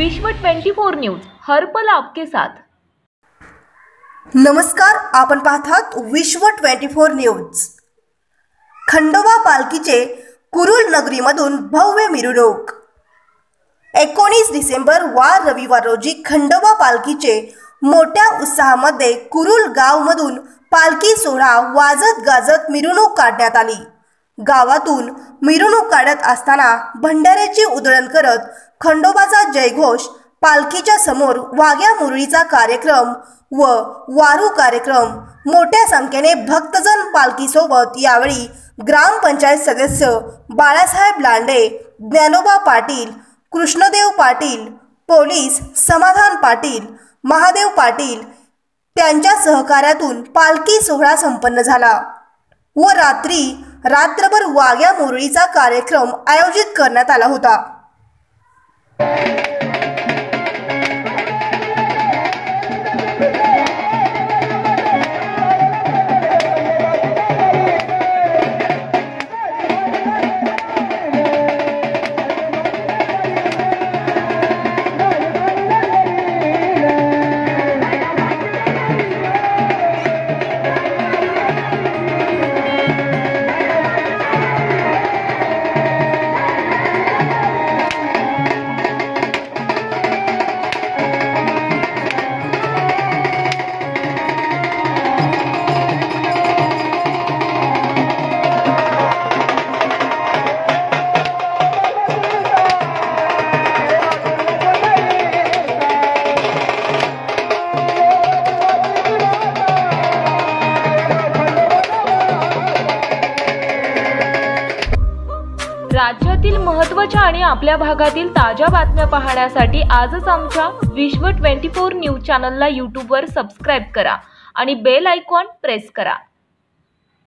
विश्व 24 न्यूज हर पल आपके साथ। नमस्कार, आपण पाहतात विश्व 24 न्यूज। खंडोबा पालखीचे कुरुल नगरीमधून भव्य मिरवणूक। 19 डिसेंबर वार रविवार रोजी खंडोबा पालखीचे मोठ्या उत्साहामध्ये कुरुल गावमधून पालखी सोहळा वाजत गाजत मिरवणूक काढण्यात आली। गावातून मिरवणूक काढत असताना भंडाऱ्याची उधळण करत खंडोबाचा जयघोष, पालखीच्या समोर वाघ्या मुरळीचा कार्यक्रम व वारू कार्यक्रम, मोठ्या संख्येने भक्तजन पालखीसोबत। यावेळी ग्रामपंचायत सदस्य बाळासाहेब लांडे, ज्ञानोबा पाटील, कृष्णदेव पाटील, पोलीस समाधान पाटील, महादेव पाटील त्यांच्या सहकार्यातून पालखी सोहळा संपन्न झाला व रात्रभर वाघ्या मुरळीचा कार्यक्रम आयोजित करण्यात आला होता। राज्यातील महत्त्वाच्या आणि आपल्या भागातील ताज्या बातम्या पाहण्यासाठी आजच आमच्या विश्व 24 न्यूज चॅनलला YouTube वर सबस्क्राइब करा आणि बेल आयकॉन प्रेस करा।